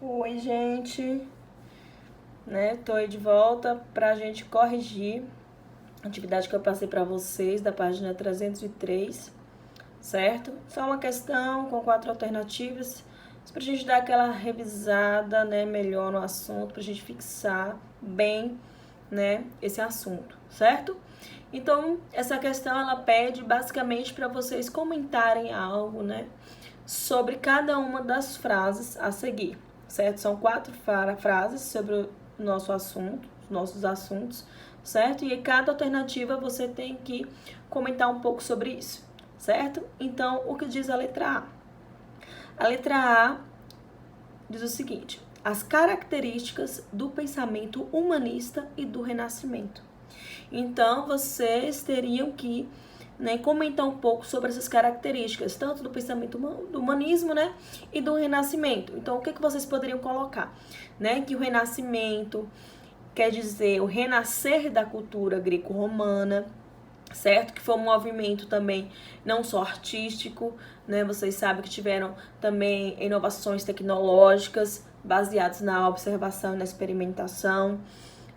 Oi, gente, né? Tô aí de volta pra gente corrigir a atividade que eu passei pra vocês da página 303, certo? Só uma questão com 4 alternativas, pra gente dar aquela revisada, né, melhor no assunto, pra gente fixar bem, né, esse assunto, certo? Então, essa questão ela pede basicamente para vocês comentarem algo, né, sobre cada uma das frases a seguir, certo? São 4 frases sobre o nosso assunto, os nossos assuntos, certo? E cada alternativa você tem que comentar um pouco sobre isso, certo? Então, o que diz a letra A? A letra A diz o seguinte: as características do pensamento humanista e do Renascimento. Então, vocês teriam que, né, comentar um pouco sobre essas características, tanto do pensamento do humanismo, né, e do Renascimento. Então, o que vocês poderiam colocar? Né, que o Renascimento quer dizer o renascer da cultura greco-romana, certo? Que foi um movimento também não só artístico, né? Vocês sabem que tiveram também inovações tecnológicas baseadas na observação e na experimentação,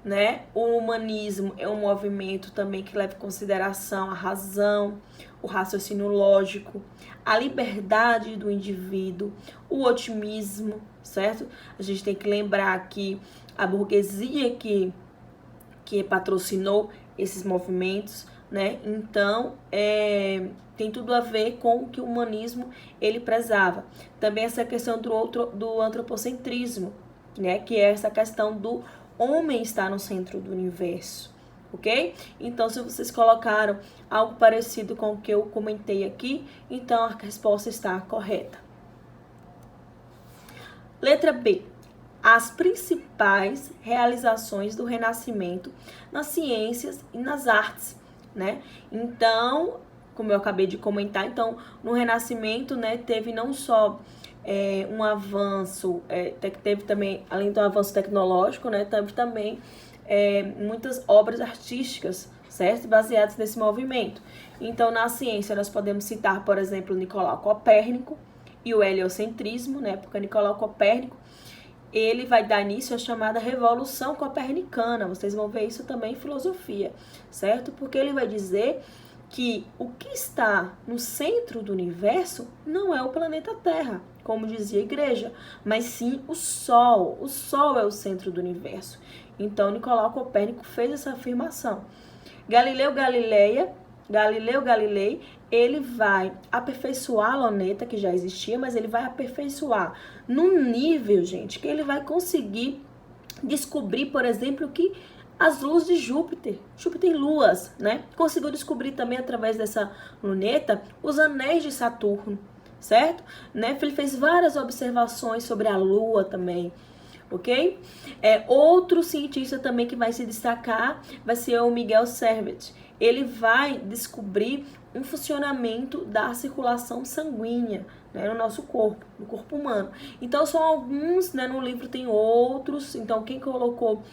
né? O humanismo é um movimento também que leva em consideração a razão, o raciocínio lógico, a liberdade do indivíduo, o otimismo, certo? A gente tem que lembrar que a burguesia que patrocinou esses movimentos, né? Então, tem tudo a ver com o que o humanismo ele prezava. Também essa questão do antropocentrismo, né? Que é essa questão do homem estar no centro do universo, ok? Então, se vocês colocaram algo parecido com o que eu comentei aqui, então a resposta está correta. Letra B. As principais realizações do Renascimento nas ciências e nas artes, né? Então, como eu acabei de comentar, então, no Renascimento, né, teve não só um avanço, teve também, além do avanço tecnológico, né, teve também muitas obras artísticas, certo? Baseadas nesse movimento. Então, na ciência, nós podemos citar, por exemplo, Nicolau Copérnico e o heliocentrismo, né? Porque Nicolau Copérnico ele vai dar início à chamada Revolução Copernicana. Vocês vão ver isso também em filosofia, certo? Porque ele vai dizer que o que está no centro do universo não é o planeta Terra, como dizia a igreja, mas sim o Sol. O Sol é o centro do universo. Então, Nicolau Copérnico fez essa afirmação. Galileu Galilei, ele vai aperfeiçoar a luneta que já existia, mas ele vai aperfeiçoar num nível, gente, que ele vai conseguir descobrir, por exemplo, que as luzes de Júpiter tem luas, né? Conseguiu descobrir também através dessa luneta os anéis de Saturno, certo? Né? Ele fez várias observações sobre a Lua também, ok? Outro cientista também que vai se destacar vai ser o Miguel Servet. Ele vai descobrir um funcionamento da circulação sanguínea, né, no nosso corpo, no corpo humano. Então, são alguns, né, no livro tem outros, então quem colocou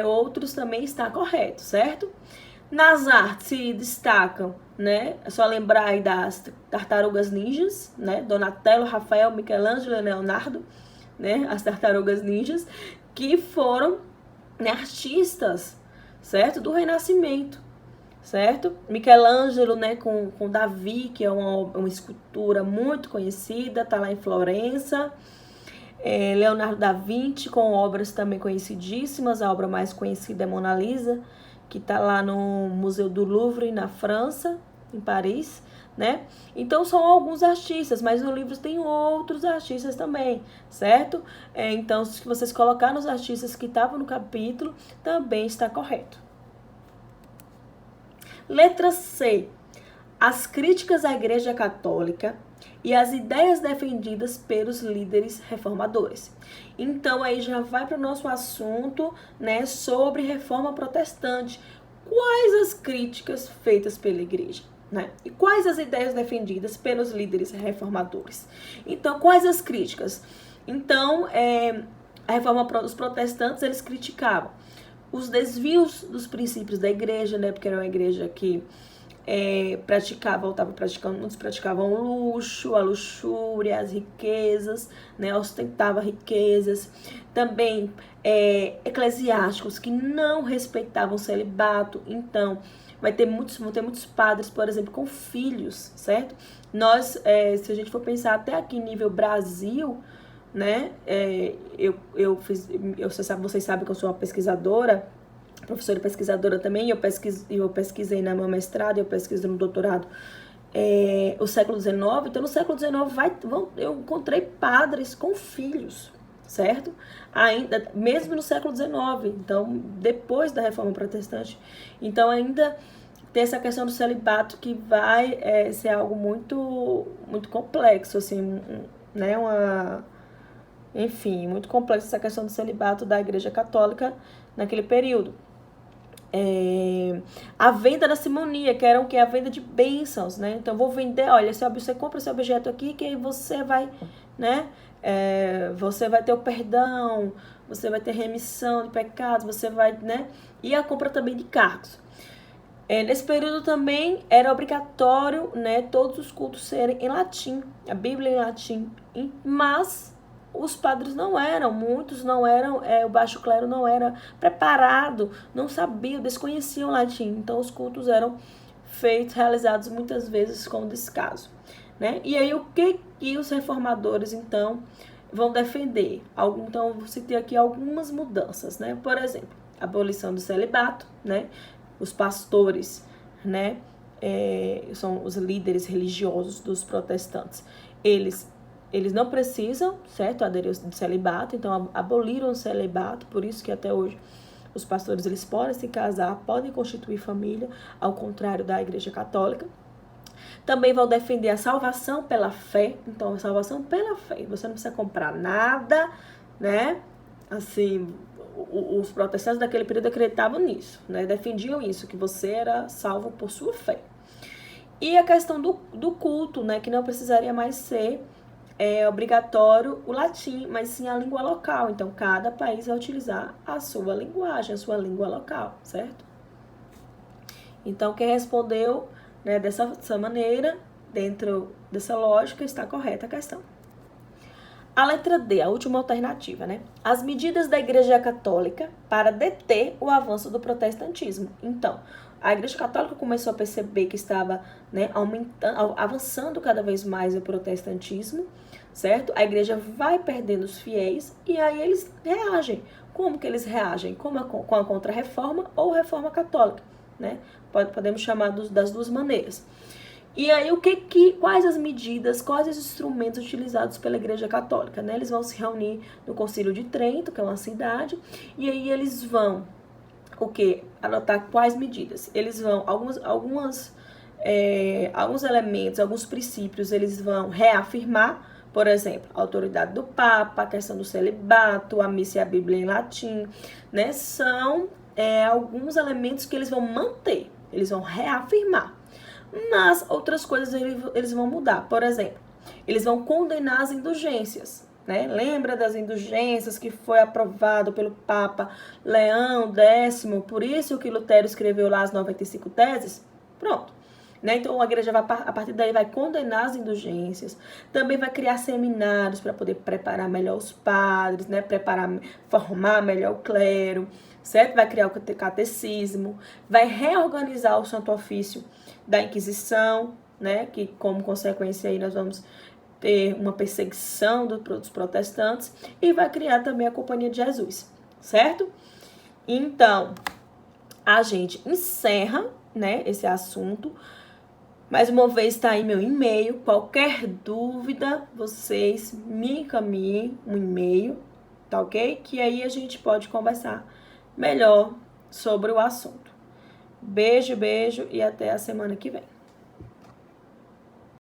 outros também está correto, certo? Nas artes se destacam, né, é só lembrar aí das tartarugas ninjas, né, Donatello, Rafael, Michelangelo e Leonardo, né, as tartarugas ninjas, que foram, né, artistas, certo, do Renascimento, certo? Michelangelo, né, com Davi, que é uma escultura muito conhecida, tá lá em Florença. Leonardo da Vinci, com obras também conhecidíssimas, a obra mais conhecida é Mona Lisa, que tá lá no Museu do Louvre, na França, em Paris, né? Então, são alguns artistas, mas no livro tem outros artistas também, certo? Então, se vocês colocarem os artistas que estavam no capítulo, também está correto. Letra C. As críticas à Igreja Católica e as ideias defendidas pelos líderes reformadores. Então, aí já vai para o nosso assunto, né, sobre reforma protestante. Quais as críticas feitas pela igreja? Né? E quais as ideias defendidas pelos líderes reformadores? Então, quais as críticas? Então, a reforma dos protestantes, eles criticavam os desvios dos princípios da igreja, né? Porque era uma igreja que voltava praticando, muitos praticavam o luxo, a luxúria, as riquezas, né, ostentava riquezas. Também eclesiásticos que não respeitavam o celibato. Então, vão ter muitos padres, por exemplo, com filhos, certo? Nós, se a gente for pensar até aqui nível Brasil, né, vocês sabem que eu sou uma pesquisadora, professora e pesquisadora também, eu pesquisei no meu mestrado, eu pesquisei no doutorado, o século XIX. Então, no século XIX, eu encontrei padres com filhos, certo? Ainda, mesmo no século XIX, então, depois da Reforma Protestante. Então, ainda tem essa questão do celibato que vai ser algo muito, muito complexo, assim, né? Enfim, muito complexo essa questão do celibato da Igreja Católica naquele período. A venda da simonia, que era o que? A venda de bênçãos, né? Então, vou vender, olha, você compra esse objeto aqui, que aí você vai, né? Você vai ter o perdão, você vai ter remissão de pecados, você vai, né? E a compra também de cargos. Nesse período também era obrigatório, né, todos os cultos serem em latim, a Bíblia em latim, mas os padres muitos não eram, o baixo clero não era preparado, não sabiam, desconheciam latim, então os cultos eram realizados muitas vezes com descaso, né? E aí o que os reformadores então vão defender? Então eu citei aqui algumas mudanças, né? Por exemplo, a abolição do celibato, né? Os pastores, né? São os líderes religiosos dos protestantes. Eles não precisam, certo, aderir ao celibato, então aboliram o celibato, por isso que até hoje os pastores eles podem se casar, podem constituir família, ao contrário da Igreja Católica. Também vão defender a salvação pela fé, então a salvação pela fé, você não precisa comprar nada, né? Assim, os protestantes daquele período acreditavam nisso, né? Defendiam isso, que você era salvo por sua fé. E a questão do culto, né? Que não precisaria mais ser obrigatório o latim, mas sim a língua local. Então, cada país vai utilizar a sua linguagem, a sua língua local, certo? Então, quem respondeu, né, dessa maneira, dentro dessa lógica, está correta a questão. A letra D, a última alternativa, né? As medidas da Igreja Católica para deter o avanço do protestantismo. Então, a Igreja Católica começou a perceber que estava, né, avançando cada vez mais o protestantismo, certo? A igreja vai perdendo os fiéis e aí eles reagem. Como que eles reagem? Com a Contra-Reforma ou Reforma Católica, né? Podemos chamar das duas maneiras. E aí, quais as medidas, quais os instrumentos utilizados pela Igreja Católica, né? Eles vão se reunir no Concílio de Trento, que é uma cidade, e aí eles vão, anotar quais medidas. Eles vão, alguns elementos, alguns princípios, eles vão reafirmar, por exemplo, a autoridade do Papa, a questão do celibato, a missa e a Bíblia em latim, né? São alguns elementos que eles vão manter, eles vão reafirmar. Mas outras coisas eles vão mudar. Por exemplo, eles vão condenar as indulgências, né? Lembra das indulgências que foi aprovado pelo Papa Leão X? Por isso que Lutero escreveu lá as 95 teses? Pronto. Né? Então, a igreja, a partir daí, vai condenar as indulgências. Também vai criar seminários para poder preparar melhor os padres, né? Formar melhor o clero, certo? Vai criar o catecismo, vai reorganizar o Santo Ofício da Inquisição, né? Que, como consequência, aí nós vamos ter uma perseguição dos protestantes, e vai criar também a Companhia de Jesus, certo? Então, a gente encerra, né, esse assunto. Mais uma vez está aí meu e-mail. Qualquer dúvida, vocês me encaminhem um e-mail, tá ok? Que aí a gente pode conversar melhor sobre o assunto. Beijo, beijo e até a semana que vem.